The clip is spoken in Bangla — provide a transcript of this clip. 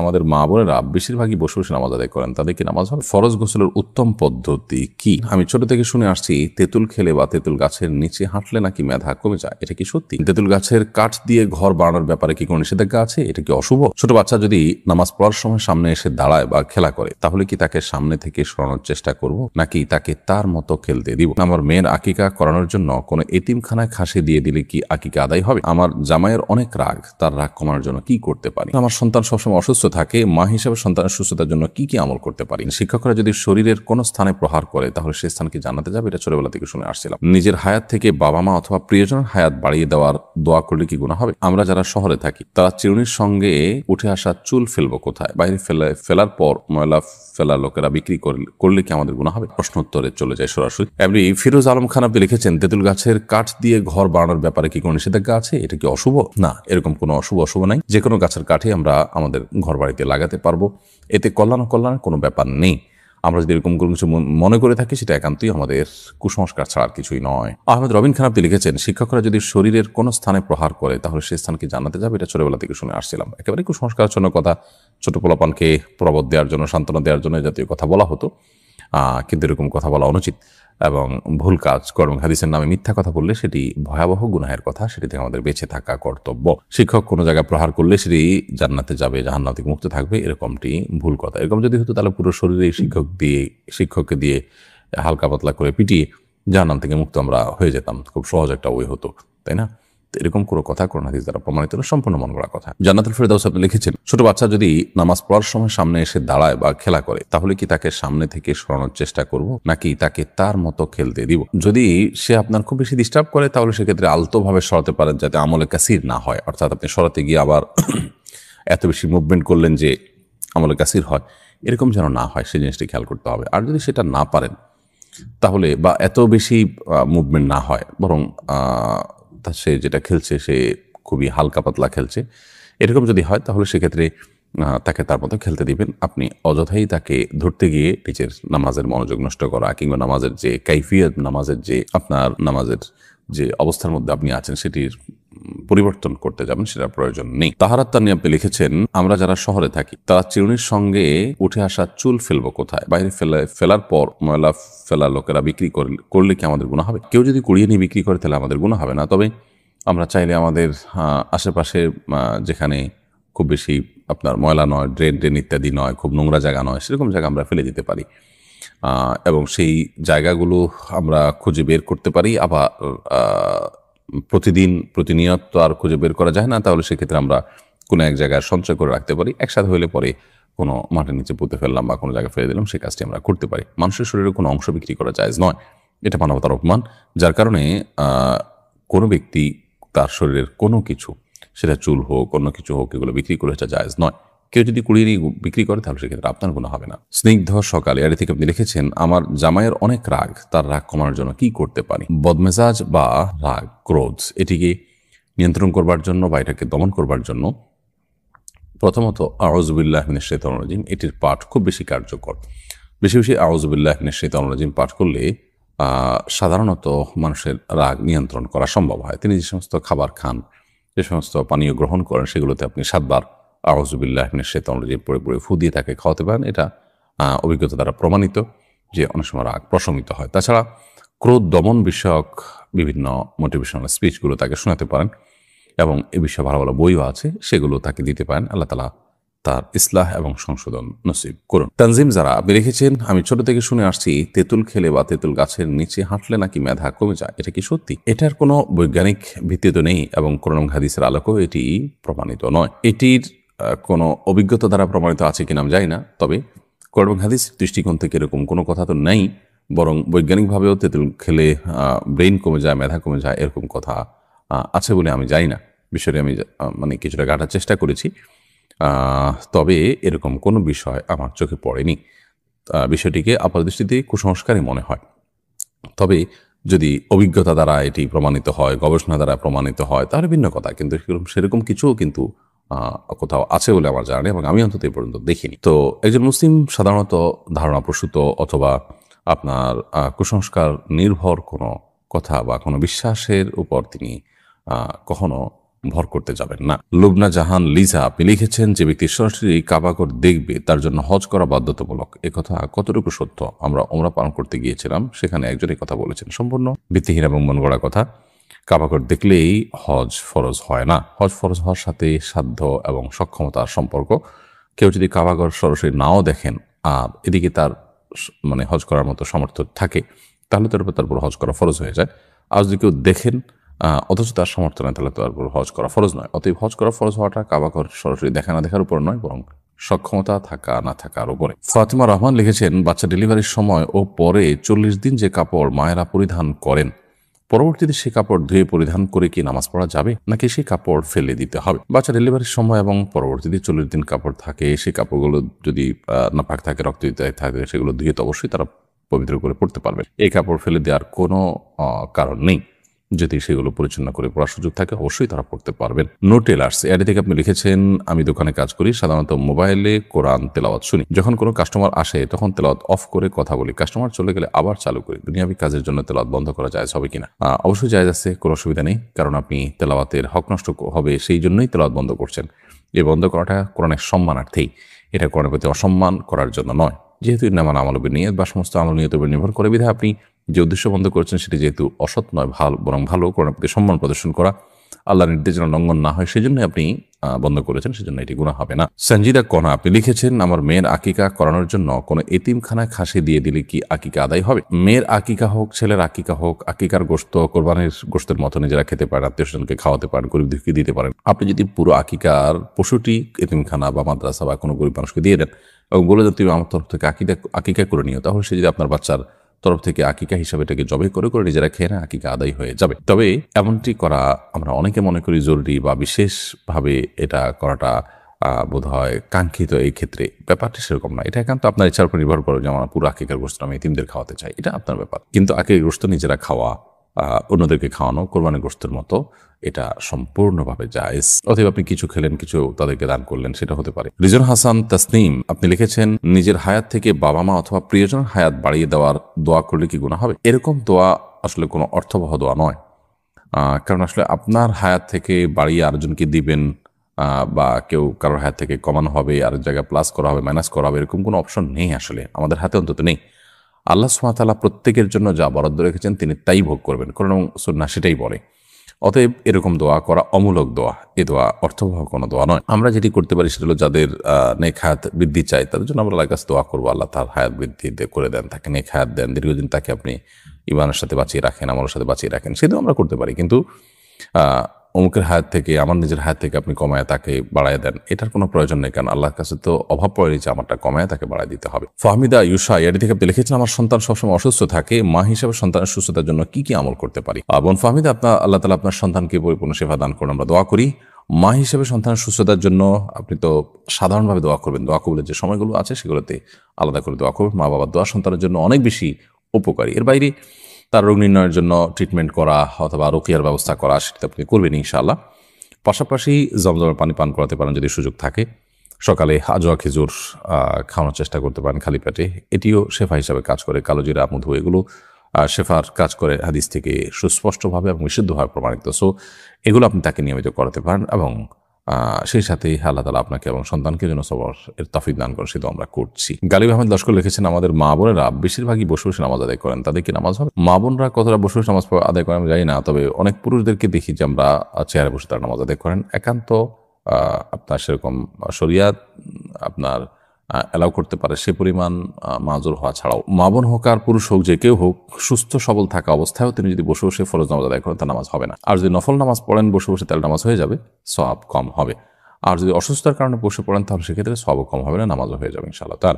আমাদের মা বোনেরা বেশিরভাগই বসে বসে নামাজ আদায় করেন, তাদের কি নামাজ হবে? ফরজ গোসলের উত্তম পদ্ধতি কি? আমি ছোট থেকে শুনে আসছি তেঁতুল খেলে বা তেঁতুল গাছের নিচে হাঁটলে নাকি মেধা কমে যায়। এটা কি সত্যি? তেঁতুল গাছের কাঠ দিয়ে ঘর বানানোর ব্যাপারে কি কোনো নিষেধাজ্ঞা আছে? এটা কি অশুভ? ছোট বাচ্চা যদি নামাজ পড়ার সময় সামনে এসে দাঁড়ায় বা খেলা করে, তাহলে কি তাকে সামনে থেকে সরানোর চেষ্টা করব, নাকি তাকে তার মতো খেলতে দিব? আমার মেয়ের আকিকা করানোর জন্য কোনো এতিমখানায় খাসি দিয়ে দিলে কি আকিকা আদায় হবে? আমার জামাইয়ের অনেক রাগ, তার রাগ কমানোর জন্য কি করতে পারি? আমার সন্তান সবসময় অসুস্থ থাকে, মা হিসেবে সন্তানের সুস্থতার জন্য কি কি আমল করতে পারি? শিক্ষকরা যদি শরীরের কোন স্থানে প্রহার করে, তাহলে সে স্থান কি জান্নাতে যাবে? এটা ছোটবেলা থেকে শুনে আসছিলাম। নিজের হায়াত থেকে বাবা মা অথবা প্রিয়জনের হায়াত বাড়িয়ে দেওয়ার দোয়া করলে কি গুনাহ হবে? আমরা যারা শহরে থাকি, তারা চিরুনির সঙ্গে উঠে আসা চুল ফেলবো কোথায়? বাইরে ফেলার পর ময়লা ফেলা লোকেরা বিক্রি করলে কি আমাদের গুনাহ হবে? প্রশ্ন উত্তরে চলে যায় সরাসরি। এমনি ফিরোজ আলম খান আপনি লিখেছেন, তেঁতুল গাছের কাঠ দিয়ে ঘর বানানোর ব্যাপারে কি কোনো নিষেধাজ্ঞা আছে? এটা কি অশুভ? না, এরকম কোনো অশুভ নাই। যে কোনো গাছের কাঠে আমরা আমাদের ঘর বাড়িতে লাগাতে পারবো, এতে কল্যাণের কোনো ব্যাপার নেই। আমরা যদি এরকম কোনো কিছু মনে করে থাকি, সেটা একান্তই আমাদের কুসংস্কার ছাড়া আর কিছুই নয়। আহমেদ রবিন খান আপনি লিখেছেন, শিক্ষকরা যদি শরীরের কোনো স্থানে প্রহার করে, তাহলে সে স্থান কি জান্নাতে যাবে? এটা ছোটবেলা থেকে শুনে আসছিলাম। একেবারে কুসংস্কার জন্য কথা, ছোট পোলাপানকে প্রবোধ দেওয়ার জন্য, সান্ত্বনা দেওয়ার জন্য জাতীয় কথা বলা হতো, কিন্তু এরকম কথা বলা অনুচিত এবং ভুল কাজ। করম হাদিসের নামে মিথ্যা কথা বললে সেটি ভয়াবহ গুনাহের কথা, সেটি থেকে আমাদের বেঁচে থাকা কর্তব্য। শিক্ষক কোনো জায়গায় প্রহার করলে সেটি জান্নাতে যাবে, জাহান্নাম থেকে মুক্ত থাকবে, এরকমটি ভুল কথা। এরকম যদি হতো, তাহলে পুরো শরীরে শিক্ষককে দিয়ে হালকা পাতলা করে পিটিয়ে জাহান্নাম থেকে মুক্ত আমরা হয়ে যেতাম। খুব সহজ একটা ওয়ে হতো, তাই না? এরকম কোনো কথা কোরআন হাদিস দ্বারা প্রমাণিত না, সম্পূর্ণ মন গড়া কথা। জান্নাতুল ফেরদাউস আপনি লিখেছেন, ছোট বাচ্চা যদি নামাজ পড়ার সময় সামনে এসে দাঁড়ায় বা খেলা করে, তাহলে কি তাকে সামনে থেকে সরানোর চেষ্টা করব, নাকি তাকে তার মতো খেলতে দিব? যদি সে আপনার খুব বেশি ডিস্টার্ব করে, তাহলে সেক্ষেত্রে আলতোভাবে সরাতে পারেন, যাতে আমলে কাসির না হয়। অর্থাৎ আপনি সরাতে গিয়ে আবার এত বেশি মুভমেন্ট করলেন যে আমলে কাসির হয়, এরকম যেন না হয়, সেই জিনিসটি খেয়াল করতে হবে। আর যদি সেটা না পারেন, তাহলে বা এত বেশি মুভমেন্ট না হয়, বরং সে যেটা খেলছে সে খুবই হালকা পাতলা খেলছে, এরকম যদি হয়, তাহলে সেক্ষেত্রে তাকে তার মতো খেলতে দিবেন। আপনি অযথাই তাকে ধরতে গিয়ে নিজের নামাজের মনোযোগ নষ্ট করা, কিংবা নামাজের যে কাইফিয়ত, নামাজের যে অবস্থার মধ্যে আপনি আছেন, সেটির পরিবর্তন করতে যাবেন, সেটা প্রয়োজন নেই। তাহারাত তানি আপনি লিখেছেন, আমরা যারা শহরে থাকি, তারা চিরুনির সঙ্গে উঠে আসা চুল ফেলবো কোথায়? বাইরে ফেলার পর ময়লা ফেলা লোকেরা বিক্রি করলে কি আমাদের গুনাহ হবে? কেউ যদি কুড়িয়ে নিয়ে বিক্রি করে, তাহলে আমাদের গুনাহ হবে না। তবে আমরা চাইলে আমাদের আশেপাশে যেখানে খুব বেশি আপনার ময়লা নয়, ড্রেন ইত্যাদি নয়, খুব নোংরা জায়গা নয়, সেরকম জায়গা আমরা ফেলে দিতে পারি, এবং সেই জায়গাগুলো আমরা খুঁজে বের করতে পারি। আবার প্রতিনিয়ত আর খুঁজে বের করা যায় না, তাহলে সেক্ষেত্রে আমরা কোনো এক জায়গায় সঞ্চয় করে রাখতে পারি। একসাথে হলে পরে কোনো মাটির নিচে পুঁতে ফেললাম বা কোনো জায়গায় ফেলে দিলাম, সেই কাজটি আমরা করতে পারি। মানুষের শরীরে কোনো অংশ বিক্রি করা জায়েজ নয়, এটা মানবতার অপমান। যার কারণে কোনো ব্যক্তি তার শরীরের কোনো কিছু, সেটা চুল হোক, অন্য কিছু হোক, এগুলো বিক্রি করে, এটা জায়েজ নয়। কেউ যদি কুড়িয়ে নিয়ে বিক্রি করে, তাহলে সেক্ষেত্রে আপনার গুনাহ হবে না। স্নিগ্ধ সকালে এর থেকে আপনি লিখেছেন, আমার জামাইয়ের অনেক রাগ, তার রাগ কমানোর জন্য কি করতে পারি? বদমেজাজ বা রাগ, ক্রোধ, এটিকে নিয়ন্ত্রণ করবার জন্য বা এটাকে দমন করবার জন্য প্রথমত আউযু বিল্লাহি মিনাশ শাইতানির রাজিম, এটির পাঠ খুব বেশি কার্যকর। বেশি বেশি আউযু বিল্লাহি মিনাশ শাইতানির রাজিম পাঠ করলে সাধারণত মানুষের রাগ নিয়ন্ত্রণ করা সম্ভব হয়। তিনি যে সমস্ত খাবার খান, যে সমস্ত পানীয় গ্রহণ করেন, সেগুলোতে আপনি 7 বার আউযু বিল্লাহি মিনাশ শাইতানির রাজিম পড়ে ফু দিয়ে তাকে খাওয়াতে পারেন। এটা অভিজ্ঞতা দ্বারা প্রমাণিত যে অনেক সময় রাগ প্রশমিত হয়। তাছাড়া ক্রোধ দমন বিষয়ক বিভিন্ন মোটিভেশনাল স্পিচগুলো তাকে শোনাতে পারেন, এবং এ বিষয়ে ভালো ভালো বইও আছে, সেগুলো তাকে দিতে পারেন। আল্লাহ তাআলা তার ইসলাহ এবং সংশোধন নসিব করুন। তানজিম যারা আপনি লিখেছেন, আমি ছোট থেকে শুনে আসছি তেঁতুল খেলে বা তেঁতুল গাছের নিচে হাঁটলে নাকি মেধা কমে যায়। এটা কি সত্যি? এটার কোনো বৈজ্ঞানিক ভিত্তি তো নেই, এবং কোরআন হাদিসের আলোকেও এটি প্রমাণিত নয়। এটির কোনো অভিজ্ঞতা দ্বারা প্রমাণিত আছে কিনা আমি জানি না, তবে কোরআন হাদিস দৃষ্টিকোণ থেকে এরকম কোনো কথা তো নেই। বরং বৈজ্ঞানিকভাবেও তেঁতুল খেলে ব্রেইন কমে যায়, মেধা কমে যায়, এরকম কথা আছে বলে আমি জানি না। বিষয়টি আমি কিছুটা ঘাটার চেষ্টা করেছি, তবে এরকম কোনো বিষয় আমার চোখে পড়েনি। বিষয়টিকে আপাতদৃষ্টিতে কুসংস্কারই মনে হয়। তবে যদি অভিজ্ঞতা দ্বারা এটি প্রমাণিত হয়, গবেষণা দ্বারা প্রমাণিত হয়, তাহলে ভিন্ন কথা। কিন্তু সেরকম কিছুও কিন্তু কোথাও আছে বলে আমার জানা নেই, এবং আমি অন্তত এই পর্যন্ত দেখিনি। তো একজন মুসলিম সাধারণত ধারণাপ্রসূত অথবা আপনার কুসংস্কার নির্ভর কোনো কথা বা কোনো বিশ্বাসের উপর তিনি কখনো ভর করতে যাবেন না। লুবনা জাহান লিজা আপনি লিখেছেন, যে ব্যক্তি সরাসরি কাবাঘর দেখবে তার জন্য হজ করা বাধ্যতামূলক। একথা কতটুকু সত্য? আমরা ওমরা পালন করতে গিয়েছিলাম, সেখানে একজন এই কথা বলেছেন। সম্পূর্ণ ভিত্তিহীন এবং মন গড়া কথা। কাবাঘর দেখলেই হজ ফরজ হয় না। হজ ফরজ হওয়ার সাথে সাধ্য এবং সক্ষমতার সম্পর্ক। কেউ যদি কাবাঘর সরাসরি নাও দেখেন আর এদিকে তার মানে হজ করার মতো সামর্থ্য থাকে, তাহলে তার উপর হজ করা ফরজ হয়ে যায়। আর যদি কেউ দেখেন অথচ তার সামর্থ্য নেই, তাহলে তার উপর হজ করা ফরজ নয়। অতএব হজ করা ফরজ হওয়াটা কাবাঘর সরাসরি দেখা না দেখার উপর নয়, বরং সক্ষমতা থাকা না থাকার উপরে। ফাতিমা রহমান লিখেছেন, বাচ্চা ডেলিভারির সময় ও পরে 40 দিন যে কাপড় মায়েরা পরিধান করেন, পরবর্তীতে সেই কাপড় ধুয়ে পরিধান করে কি নামাজ পড়া যাবে, নাকি সেই কাপড় ফেলে দিতে হবে? বাচ্চা ডেলিভারির সময় এবং পরবর্তীতে 40 দিন কাপড় থাকে, সেই কাপড়গুলো যদি নাপাক থাকে, রক্ত থাকে, সেগুলো ধুয়ে তো অবশ্যই তারা পবিত্র করে পড়তে পারবে। এই কাপড় ফেলে দেওয়ার কোনো কারণ নেই। যদি সেগুলো পরিচ্ছন্ন করে পড়ার সুযোগ থাকে, অবশ্যই তারা পড়তে পারবেন। নো টেলার্স এডি থেকে আপনি লিখেছেন, আমি দোকানে কাজ করি, সাধারণত মোবাইলে কোরআন তেলাওয়াত শুনি। যখন কোনো কাস্টমার আসে তখন তেলাওয়াত অফ করে কথা বলি, কাস্টমার চলে গেলে আবার চালু করি। দুনিয়াবি কাজের জন্য তেলাওয়াত বন্ধ করা জায়েজ হবে কিনা? অবশ্যই জায়েজ আছে, কোনো অসুবিধা নেই। কারণ আপনি তেলাওয়াতের হক নষ্ট হবে সেই জন্যই তেলাওয়াত বন্ধ করছেন। এই বন্ধ করাটা কোরআনের সম্মানার্থেই, এটা কোরআনের প্রতি অসম্মান করার জন্য নয়। যেহেতু নামান আমল নিয়ত বা সমস্ত আমল নিয়তের উপর নির্ভর করে, বিধায় আপনি যে উদ্দেশ্য বন্ধ করেছেন সেটি যেহেতু অসৎ নয়, বরং ভালো, কোরআনের প্রতি সম্মান প্রদর্শন করা, আল্লাহর নির্দেশ যেন লঙ্ঘন না হয়, সেজন্য আপনি বন্ধ করেছেন, সেজন্য এটি গুনাহ হবে না। সঞ্জিদা কনা আপনি লিখেছেন, আমার মেয়ের আকিকা করানোর জন্য কোনো এতিমখানায় খাসি দিয়ে দিলে কি আকিকা আদায় হবে? মেয়ের আকিকা হোক, ছেলের আকিকা হোক, আকিকার গোশত কোরবানির গোশতের মতো নিজেরা খেতে পারেন, আত্মীয় স্বজনকে খাওয়াতে পারেন, গরিব দুঃখী দিতে পারেন। আপনি যদি পুরো আকিকার পশুটি এতিমখানা বা মাদ্রাসা বা কোনো গরিব মানুষকে দিয়ে দেন এবং বলে দেন তুমি আমার তরফ থেকে আকিকা করে নিও, তাহলে সে যদি আপনার বাচ্চার তরফ থেকে আকিকা হিসাবে এটাকে জবে করে নিজেরা খেয়ে না, আকিকা আদায় হয়ে যাবে। তবে এমনটি করা আমরা অনেকে মনে করি জরুরি বা বিশেষভাবে এটা করাটা বোধ হয় কাঙ্ক্ষিত। এই ক্ষেত্রে ব্যাপারটি সেরকম না। এটা একান্ত আপনার ইচ্ছার উপর নির্ভর করে যে আমার পুরো আকিকার গোশত আমি এতিমদের খাওয়াতে চাই, এটা আপনার ব্যাপার। কিন্তু আকিকার গোশত নিজেরা খাওয়া, অন্যদেরকে খাওয়ানো কোরবানির গোশতের মতো, এটা সম্পূর্ণভাবে জায়েজ। অতএব আপনি কিছু খেলেন, কিছু তাদেরকে দান করলেন, সেটা হতে পারে। রিজন হাসান তাসনিম আপনি লিখেছেন, নিজের হায়াত থেকে বাবা মা অথবা প্রিয়জনের হায়াত বাড়িয়ে দেওয়ার দোয়া করলে কি গুনাহ হবে? এরকম দোয়া আসলে কোনো অর্থবহ দোয়া নয়। কারণ আসলে আপনার হায়াত থেকে বাড়িয়ে আরেকজনকে দিবেন, বা কেউ কারোর হায়াত থেকে কমানো হবে, আরেক জায়গায় প্লাস করা হবে, মাইনাস করা হবে, এরকম কোনো অপশন নেই। আসলে আমাদের হাতে অন্তত নেই। আল্লাহ সুবহানাহু ওয়া তাআলা প্রত্যেকের জন্য যা বরাদ্দ রেখেছেন তিনি তাই ভোগ করবেন, কোরআন এবং সুন্নাহ সেটাই বলে। অতএব এরকম দোয়া করা অমূলক দোয়া, এ দোয়া অর্থবহ কোনো দোয়া নয়। আমরা যেটি করতে পারি সেটা হলো, যাদের নেক হায়াত বৃদ্ধি চাই তাদের জন্য আমরা আল্লাহর কাছে দোয়া করবো, আল্লাহ তার হায়াত বৃদ্ধি করে দেন, তাকে নেক হায়াত দেন, দীর্ঘদিন তাকে আপনি ইমানের সাথে বাঁচিয়ে রাখেন, আমলের সাথে বাঁচিয়ে রাখেন, সেটাও আমরা করতে পারি। কিন্তু অমুকের হায়াত থেকে, আমার নিজের হায়াত থেকে আপনি কমায় তাকে বাড়ায় দেন, এটার কোনো প্রয়োজন নেই। কারণ আল্লাহর কাছে তো অভাব পড়ে যে আমারটা কমায় তাকে বাড়ায় দিতে হবে। ফাহমিদা ইউসা এটি থেকে আপনি লিখেছেন, আমার সন্তান সবসময় অসুস্থ থাকে, মা হিসেবে সন্তানের সুস্থতার জন্য কি কি আমল করতে পারি? বোন ফাহমিদা, আল্লাহ তাআলা আপনার সন্তানকে পরিপূর্ণ সেবা দান করুন, আমরা দোয়া করি। মা হিসেবে সন্তানের সুস্থতার জন্য আপনি তো সাধারণভাবে দোয়া করবেন, দোয়া কবুলের যে সময়গুলো আছে সেগুলোতে আলাদা করে দোয়া করবেন। মা বাবার দোয়া সন্তানের জন্য অনেক বেশি উপকারী। এর বাইরে তার রোগ নির্ণয়ের জন্য ট্রিটমেন্ট করা অথবা রোকিয়ার ব্যবস্থা করা, সেটা আপনি করবেন ইনশাআল্লাহ। পাশাপাশি জমজমের পানি পান করাতে পারেন যদি সুযোগ থাকে। সকালে আজোয়া খেজুর খাওয়ানোর চেষ্টা করতে পারেন খালি পেটে, এটিও শেফা হিসাবে কাজ করে। কালোজিরা, মধু, এগুলো শেফার কাজ করে হাদিস থেকে সুস্পষ্টভাবে এবং বিশুদ্ধভাবে প্রমাণিত। সো এগুলো আপনি তাকে নিয়মিত করাতে পারেন এবং সেই সাথে আল্লাহ তাআলা আপনাকে এবং সন্তানকে যেন সবর এর তৌফিক দান করেন, সেটা আমরা করছি। গালিব আহমেদ লস্কর লিখেছেন, আমাদের মা বোনেরা বেশিরভাগই বসে বসে নামাজ আদায় করেন, তাদের কি নামাজ হবে? মা বোনরা কতটা বসে বসে নামাজ আদায় করেন আমি জানি না, তবে অনেক পুরুষদেরকে দেখি যে আমরা চেয়ারে বসে তারা নামাজ আদায় করেন। একান্ত আপনার সেরকম শরিয়াত আপনার অ্যালাউ করতে পারে সে পরিমাণ মাজুর হওয়া ছাড়াও, মা বোন হোক আর পুরুষ হোক, যে কেউ হোক, সুস্থ সবল থাকা অবস্থায়ও তিনি যদি বসে বসে ফরজ নামাজ আদায় করেন, তার নামাজ হবে না। আর যদি নফল নামাজ পড়েন বসে বসে, তাহলে নামাজ হয়ে যাবে, সওয়াব কম হবে। আর যদি অসুস্থতার কারণে বসে পড়েন তাহলে সেক্ষেত্রে সওয়াবও কম হবে না, নামাজও হয়ে যাবে ইনশাআল্লাহ তাআলা।